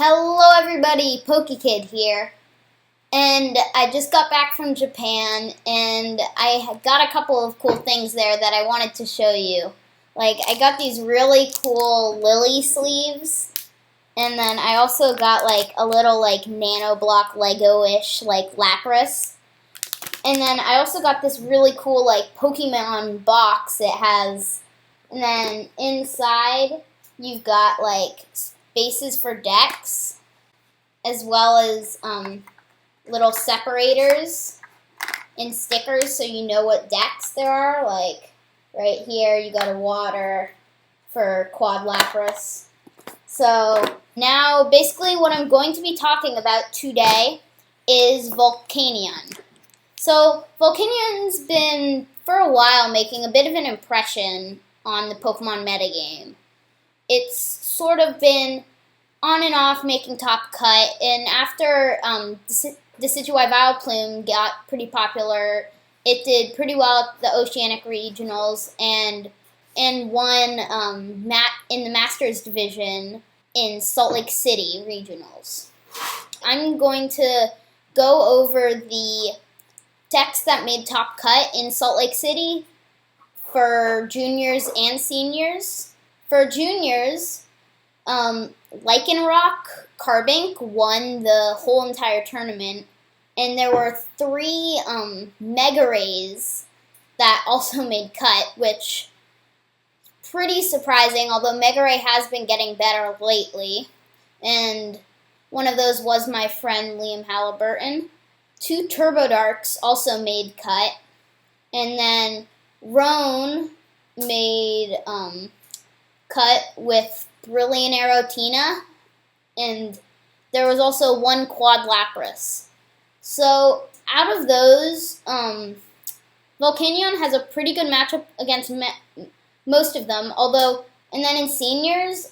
Hello everybody, PokeKid here, and I just got back from Japan, and I got a couple of cool things there that I wanted to show you. Like, I got these really cool lily sleeves, and then I also got like a little like nano block Lego-ish like Lapras, and then I also got this really cool like Pokemon box it has, and then inside you've got like spaces for decks, as well as little separators and stickers so you know what decks there are. Like right here you got a water for Quad Lapras. So now basically what I'm going to be talking about today is Volcanion. So Volcanion's been for a while making a bit of an impression on the Pokemon metagame. It's sort of been on and off making top cut, and after Decidueye Vileplume got pretty popular, it did pretty well at the Oceanic Regionals and won in the Masters Division in Salt Lake City Regionals. I'm going to go over the decks that made top cut in Salt Lake City for juniors and seniors. For juniors, Lycanroc Carbink won the whole entire tournament, and there were 3 Mega Rays that also made cut, which is pretty surprising, although Mega Ray has been getting better lately, and one of those was my friend Liam Halliburton. 2 Turbo Darks also made cut, and then Roan made cut with Brilliant Aerotina, and there was also 1 Quad Lapras. So out of those, Volcanion has a pretty good matchup against most of them, although, and then in seniors,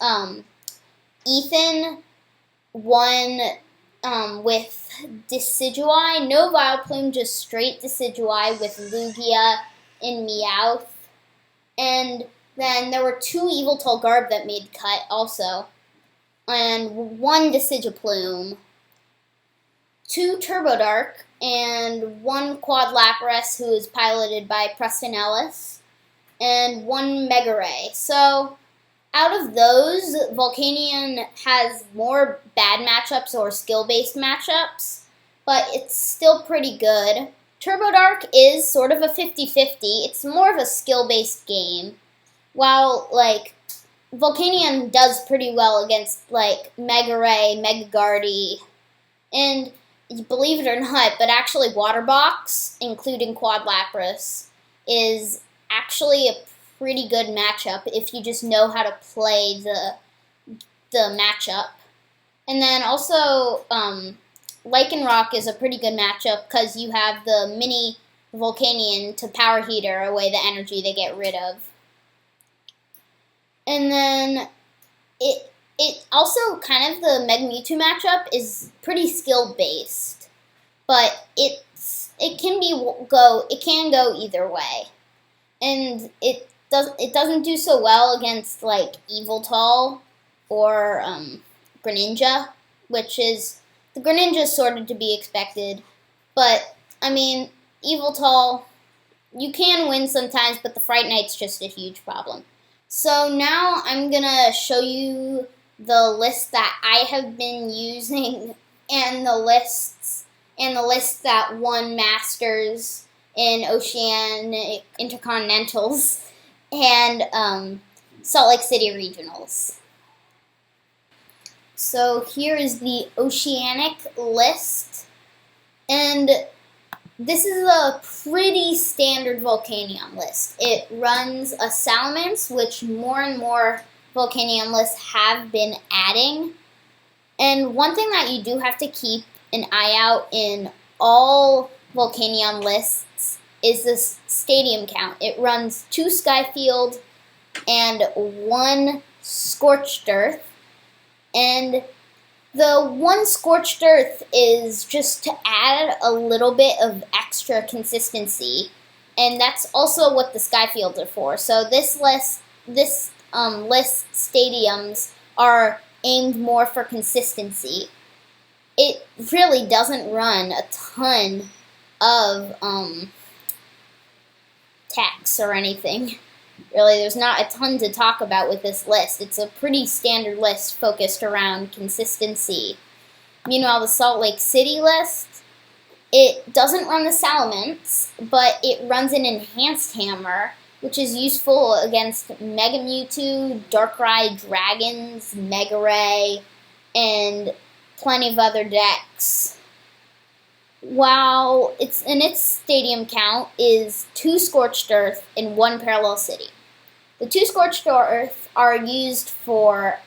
Ethan won with Decidueye, no Vileplume, just straight Decidueye with Lugia and Meowth, and then there were 2 Yveltal Garb that made cut also, and 1 Decidueplume, 2 Turbo Dark, and 1 Quad Lapras, who is piloted by Preston Ellis, and 1 Mega Ray. So out of those, Volcanion has more bad matchups or skill-based matchups, but it's still pretty good. Turbo Dark is sort of a 50-50. It's more of a skill-based game. While, like, Volcanion does pretty well against, like, Mega Ray, Mega Gardy, and believe it or not, but actually Water Box, including Quad Lapras, is actually a pretty good matchup if you just know how to play the matchup. And then also, Lycanroc is a pretty good matchup because you have the mini Volcanion to power heater away the energy they get rid of. And then it also kind of the Mega Mewtwo matchup is pretty skill based, but it can go either way, and it doesn't do so well against like Yveltal or Greninja, which is the Greninja is sort of to be expected, but I mean Yveltal you can win sometimes, but the Fright Knight's just a huge problem. So now I'm going to show you the list that I have been using and the list that won Masters in Oceanic Intercontinentals and Salt Lake City Regionals. So here is the Oceanic list, and this is a pretty standard Volcanion list. It runs a Salamence, which more and more Volcanion lists have been adding. And one thing that you do have to keep an eye out in all Volcanion lists is the stadium count. It runs 2 Skyfield and 1 Scorched Earth. And the 1 Scorched Earth is just to add a little bit of extra consistency, and that's also what the Skyfields are for. So this list stadiums are aimed more for consistency. It really doesn't run a ton of tax or anything. Really, there's not a ton to talk about with this list. It's a pretty standard list focused around consistency. Meanwhile, the Salt Lake City list, it doesn't run the Salamence, but it runs an Enhanced Hammer, which is useful against Mega Mewtwo, Darkrai Dragons, Mega Ray, and plenty of other decks. While its stadium count is 2 Scorched Earth and 1 Parallel City. The 2 Scorched Earth are used for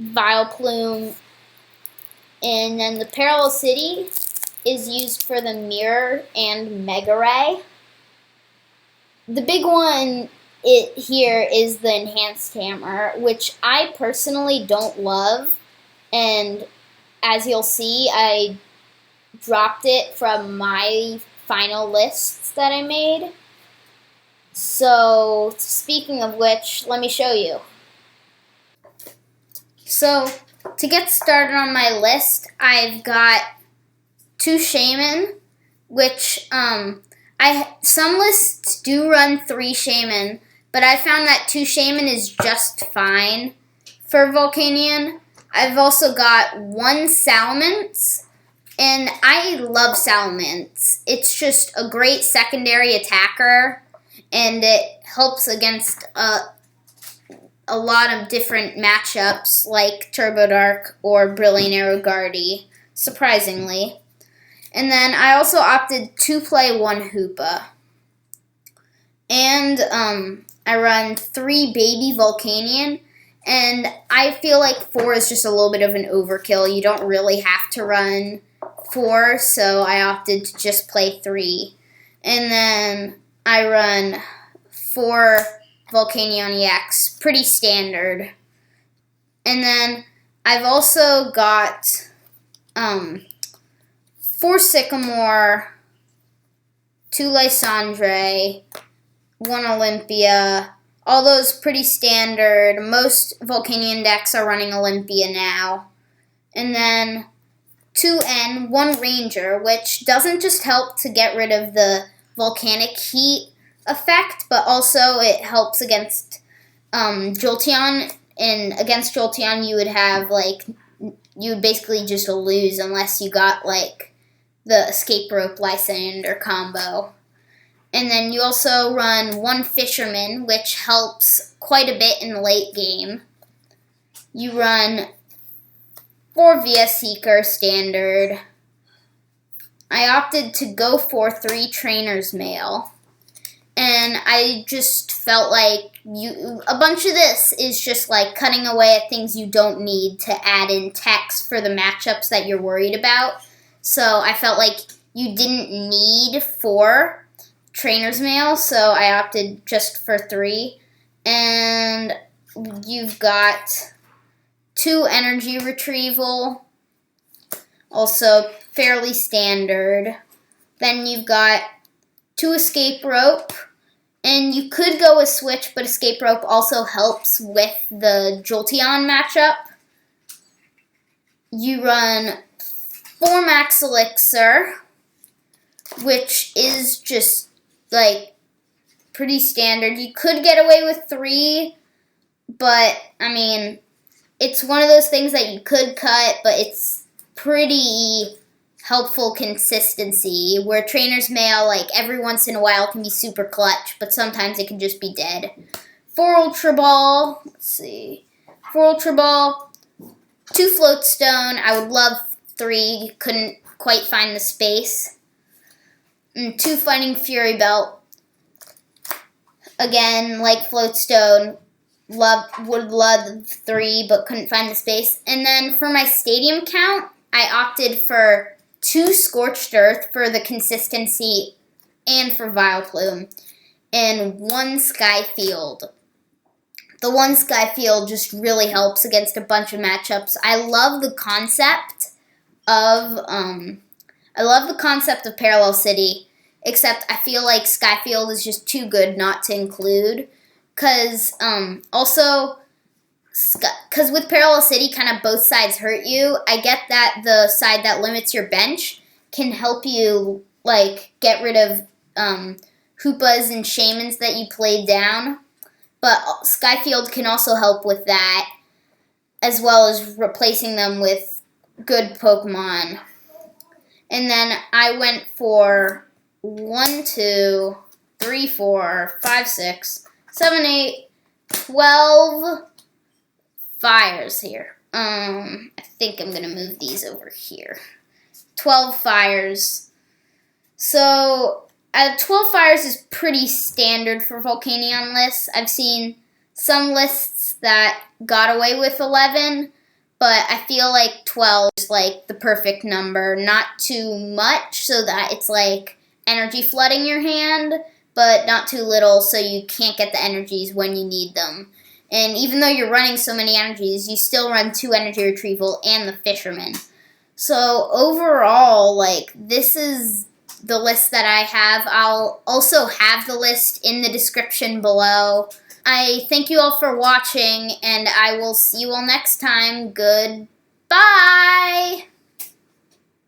Vileplume, and then the Parallel City is used for the Mirror and Mega Ray. The big one here is the Enhanced Hammer, which I personally don't love, and as you'll see, I dropped it from my final lists that I made. So, speaking of which, let me show you. So, to get started on my list, I've got 2 Shaymin, which, some lists do run 3 Shaymin, but I found that 2 Shaymin is just fine for Volcanion. I've also got 1 Salamence, and I love Salamence. It's just a great secondary attacker, and it helps against a lot of different matchups like Turbo Dark or Brilliant Aeroguardi, surprisingly. And then I also opted to play 1 Hoopa. And I run 3 Baby Volcanion, and I feel like 4 is just a little bit of an overkill. You don't really have to run 4, so I opted to just play 3. And then I run 4 Volcanion-EX, pretty standard. And then I've also got 4 Sycamore, 2 Lysandre, 1 Olympia, all those pretty standard. Most Volcanion decks are running Olympia now. And then 2 N, 1 Ranger, which doesn't just help to get rid of the volcanic heat effect, but also it helps against Jolteon, and against Jolteon you would have, you would basically just lose unless you got, the Escape Rope Lysandre combo. And then you also run 1 Fisherman, which helps quite a bit in the late game. You run 4 VS Seeker standard. I opted to go for 3 Trainer's Mail. And I just felt like a bunch of this is just cutting away at things you don't need to add in text for the matchups that you're worried about. So I felt like you didn't need 4 Trainer's Mail, so I opted just for 3. And you've got 2 Energy Retrieval, also fairly standard. Then you've got 2 Escape Rope, and you could go with Switch, but Escape Rope also helps with the Jolteon matchup. You run 4 Max Elixir, which is just, pretty standard. You could get away with 3, but, it's one of those things that you could cut, but it's pretty helpful consistency, where Trainer's Mail, every once in a while can be super clutch, but sometimes it can just be dead. 4 Ultra Ball, 4 Ultra Ball, 2 Floatstone, I would love 3, couldn't quite find the space. And 2 Fighting Fury Belt. Again, like Floatstone, would love 3, but couldn't find the space. And then for my stadium count, I opted for 2 Scorched Earth for the consistency and for Vileplume, and 1 Skyfield. The 1 Skyfield just really helps against a bunch of matchups. I love the concept of Parallel City, except I feel like Skyfield is just too good not to include, because also because with Parallel City, kind of both sides hurt you. I get that the side that limits your bench can help you, like, get rid of Hoopas and Shaymins that you played down. But Skyfield can also help with that, as well as replacing them with good Pokemon. And then I went for 1, 2, 3, 4, 5, 6, 7, 8, 12 fires here. I think I'm going to move these over here. 12 fires. So 12 fires is pretty standard for Volcanion lists. I've seen some lists that got away with 11, but I feel like 12 is like the perfect number. Not too much so that it's like energy flooding your hand, but not too little so you can't get the energies when you need them. And even though you're running so many energies, you still run 2 Energy Retrieval and the Fisherman. So overall, like, this is the list that I have. I'll also have the list in the description below. I thank you all for watching, and I will see you all next time. Goodbye!